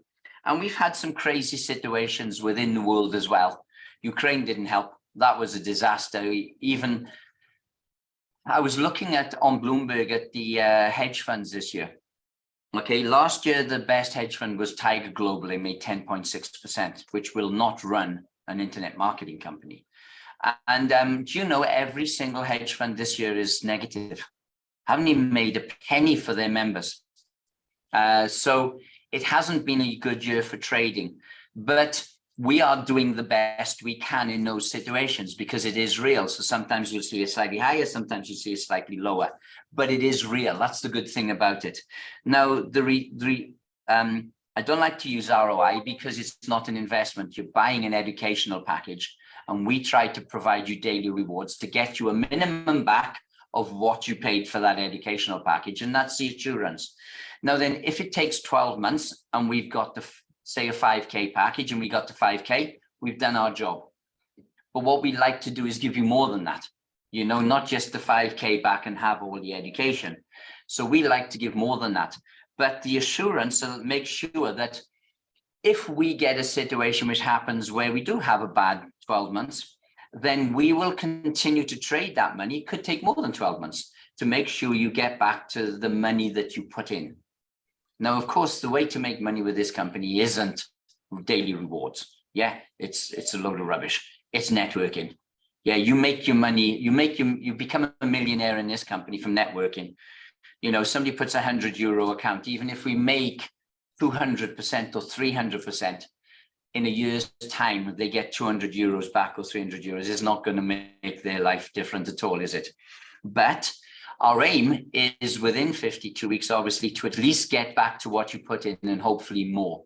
And we've had some crazy situations within the world as well. Ukraine didn't help. That was a disaster. Even I was looking at on Bloomberg at the hedge funds this year. Okay, last year, the best hedge fund was Tiger Global. They made 10.6%, which will not run an internet marketing company. And do you know every single hedge fund this year is negative? Haven't even made a penny for their members. So it hasn't been a good year for trading, but we are doing the best we can in those situations because it is real. So sometimes you'll see it slightly higher, sometimes you see it slightly lower, but it is real. That's the good thing about it. Now, I don't like to use ROI because it's not an investment. You're buying an educational package, and we try to provide you daily rewards to get you a minimum back of what you paid for that educational package, and that's the assurance. Now then, if it takes 12 months and we've got the say a 5K package and we got to 5K, we've done our job. But what we like to do is give you more than that, you know, not just the 5K back and have all the education. So we like to give more than that. But the assurance will make sure that if we get a situation which happens where we do have a bad 12 months, then we will continue to trade that money. It could take more than 12 months to make sure you get back to the money that you put in. Now, of course, the way to make money with this company isn't daily rewards. Yeah, it's a load of rubbish. It's networking. Yeah, you make your money, you become a millionaire in this company from networking. You know, somebody puts €100 account, even if we make 200% or 300%, in a year's time, they get €200 back or €300. It's not going to make their life different at all, is it? But our aim is within 52 weeks, obviously, to at least get back to what you put in and hopefully more.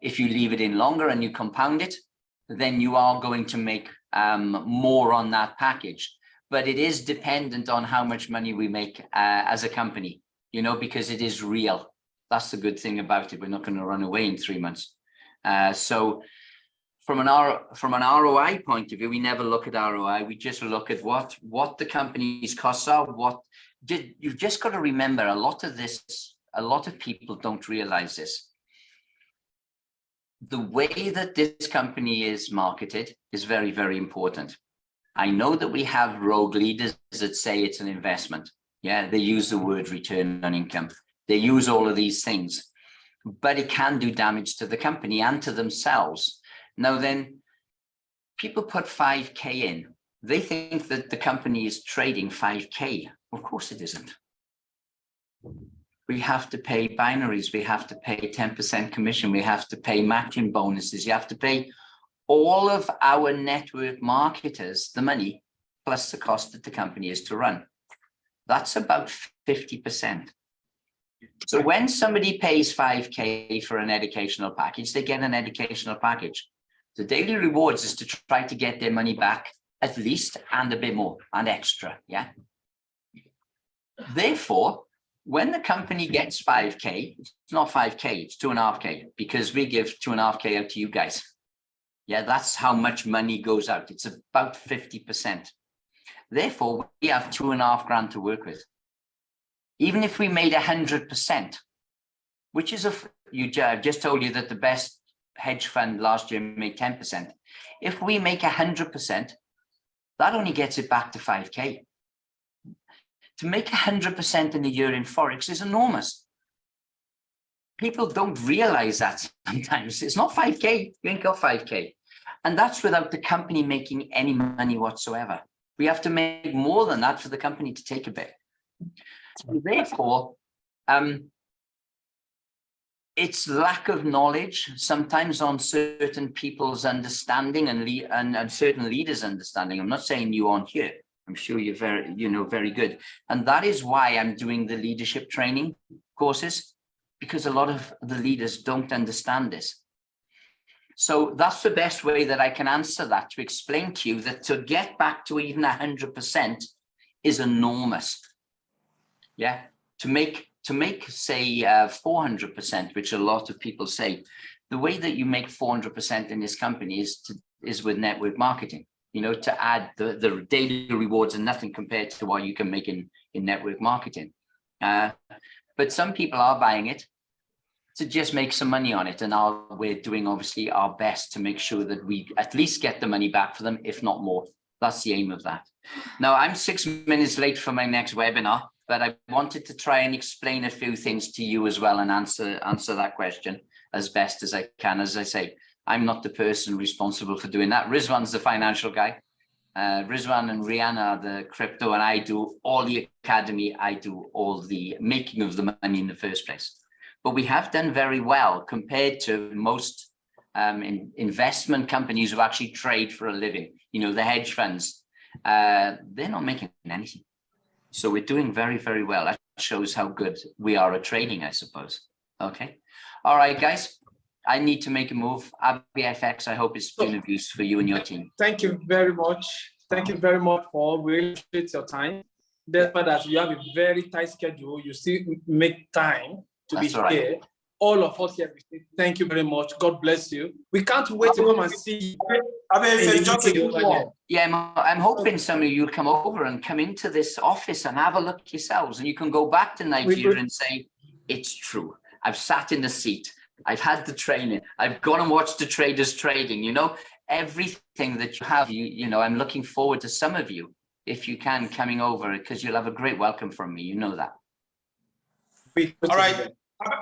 If you leave it in longer and you compound it, then you are going to make more on that package. But it is dependent on how much money we make as a company, you know, because it is real. That's the good thing about it. We're not going to run away in 3 months. So from an ROI point of view, we never look at ROI. We just look at what the company's costs are. You've just got to remember a lot of people don't realize this. The way that this company is marketed is very, very important. I know that we have rogue leaders that say it's an investment. Yeah, they use the word return on income. They use all of these things, but it can do damage to the company and to themselves. Now then, people put 5K in. They think that the company is trading 5K. Of course it isn't. We have to pay binaries. We have to pay 10% commission. We have to pay matching bonuses. You have to pay all of our network marketers the money plus the cost that the company is to run. That's about 50%. So when somebody pays 5K for an educational package, they get an educational package. The daily rewards is to try to get their money back at least and a bit more and extra, yeah? Therefore, when the company gets 5K, it's not 5K, it's 2.5K, because we give 2.5K out to you guys. Yeah, that's how much money goes out. It's about 50%. Therefore, we have 2.5 grand to work with. Even if we made 100%, which is I've just told you that the best hedge fund last year made 10%. If we make 100%, that only gets it back to 5K. To make 100% in a year in Forex is enormous. People don't realize that sometimes. It's not 5K, you ain't got 5K. And that's without the company making any money whatsoever. We have to make more than that for the company to take a bit. So therefore, it's lack of knowledge sometimes on certain people's understanding and certain leaders' understanding. I'm not saying you aren't here. I'm sure you're very good. And that is why I'm doing the leadership training courses, because a lot of the leaders don't understand this. So that's the best way that I can answer that, to explain to you that to get back to even 100% is enormous. Yeah, to make say 400%, which a lot of people say, the way that you make 400% in this company is with network marketing. You know, to add the daily rewards and nothing compared to what you can make in network marketing. But some people are buying it to just make some money on it, and we're doing obviously our best to make sure that we at least get the money back for them, if not more. That's the aim of that. Now, I'm 6 minutes late for my next webinar, but I wanted to try and explain a few things to you as well and answer that question as best as I can. As I say, I'm not the person responsible for doing that. Rizwan's the financial guy. Rizwan and Rihanna are the crypto, and I do all the academy. I do all the making of the money in the first place. But we have done very well compared to most investment companies who actually trade for a living. You know, the hedge funds, they're not making anything. So we're doing very, very well. That shows how good we are at trading, I suppose. Okay. All right, guys. I need to make a move. ABFX, I hope it's been of use for you and your team. Thank you very much. Thank you very much, Paul. We really appreciate your time. Despite that you have a very tight schedule, you still make time to be here. All of us here, thank you very much. God bless you. We can't wait to come and see you. Yeah, I'm hoping some of you come over and come into this office and have a look yourselves, and you can go back to Nigeria and say, it's true. I've sat in the seat. I've had the training. I've gone and watched the traders trading. You know, everything that you have, you know, I'm looking forward to some of you, if you can, coming over, because you'll have a great welcome from me. You know that. All right.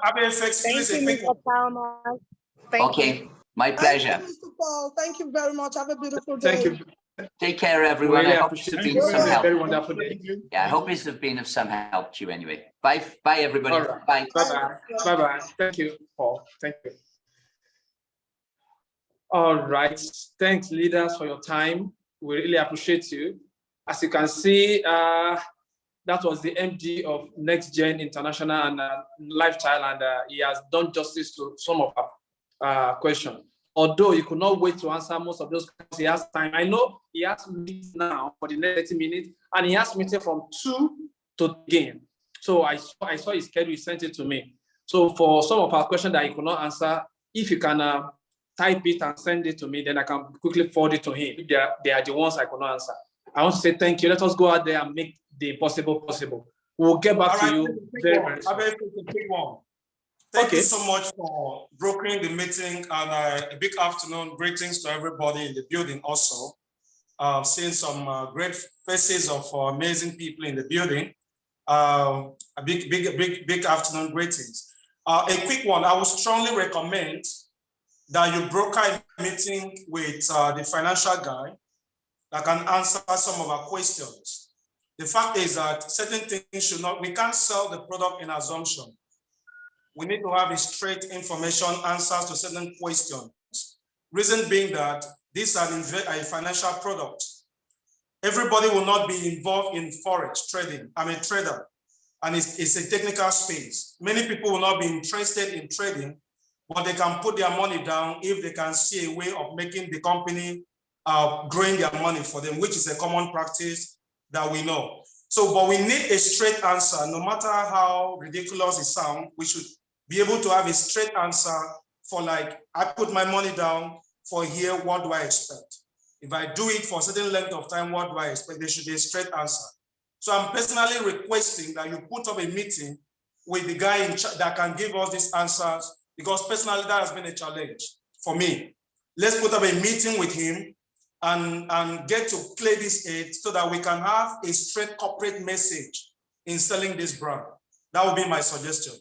ABFX, please, a quick Chalmers. Okay, my pleasure. Thank you, Mr. Paul. Thank you very much. Have a beautiful day. Thank you. Take care, everyone. Really I hope it's been some help. Very wonderful day. Yeah, I hope this has been of some help to you anyway. Bye, everybody. All right. Bye. Bye-bye. Bye-bye. Thank you, Paul. Thank you. All right. Thanks, leaders, for your time. We really appreciate you. As you can see, that was the MD of Next Gen International and Lifestyle, and he has done justice to some of our questions. Although he could not wait to answer most of those questions, he has time. I know he has meetings now for the next 30 minutes, and he has meeting from 2 to again. So I saw his schedule, he sent it to me. So for some of our questions that he could not answer, if you can type it and send it to me, then I can quickly forward it to him. If they are the ones I could not answer. I want to say thank you. Let us go out there and make the impossible possible. We'll get back to you very, very soon. Thank you so much for brokering the meeting, and a big afternoon greetings to everybody in the building also. Seeing some great faces of amazing people in the building. A big afternoon greetings. A quick one, I would strongly recommend that you broker a meeting with the financial guy that can answer some of our questions. The fact is that certain things we can't sell the product in assumption. We need to have a straight information answers to certain questions. Reason being that this is a financial product. Everybody will not be involved in forex trading. I'm a trader, and it's a technical space. Many people will not be interested in trading, but they can put their money down if they can see a way of making the company growing their money for them, which is a common practice that we know. So, but we need a straight answer. No matter how ridiculous it sounds, we should be able to have a straight answer for, like, I put my money down for here, what do I expect? If I do it for a certain length of time, what do I expect? There should be a straight answer. So I'm personally requesting that you put up a meeting with the guy that can give us these answers, because personally that has been a challenge for me. Let's put up a meeting with him and get to play this aid so that we can have a straight corporate message in selling this brand. That would be my suggestion.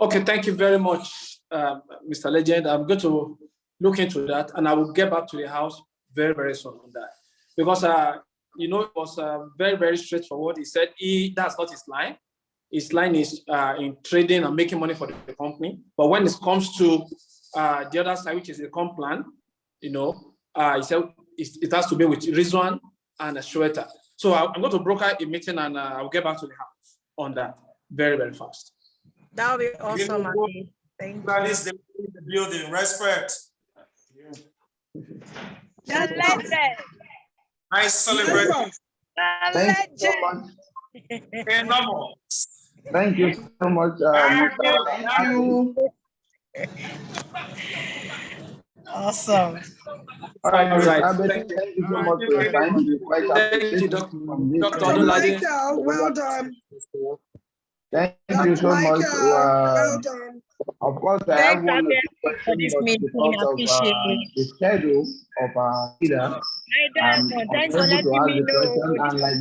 Okay, thank you very much, Mr. Legend. I'm going to look into that, and I will get back to the house very, very soon on that. Because, you know, it was very, very straightforward. He said that's not his line. His line is in trading and making money for the company. But when it comes to the other side, which is the comp plan, you know, he said it has to be with Rizwan and Shweta. So I'm going to broker a meeting, and I'll get back to the house on that very, very fast. That would be awesome, Andy. Thank you. That is the building. Respect. The legend. Nice celebration. The legend. Thank you so much. Thank you. Awesome. All right, All Miss right. Abed, thank you so much for your time. We quite Thank appreciate you, it Dr. from this. Dr. Dr. Odunlade. Michael, well done. Thank you Dr. so much. Michael, well done. Of course, I have Thanks, one or Abby, two for questions, this but meeting. because I of appreciate it. the schedule of our leader, Hi, I'm Diamond. Thanks for unable to letting ask me the question. know. And like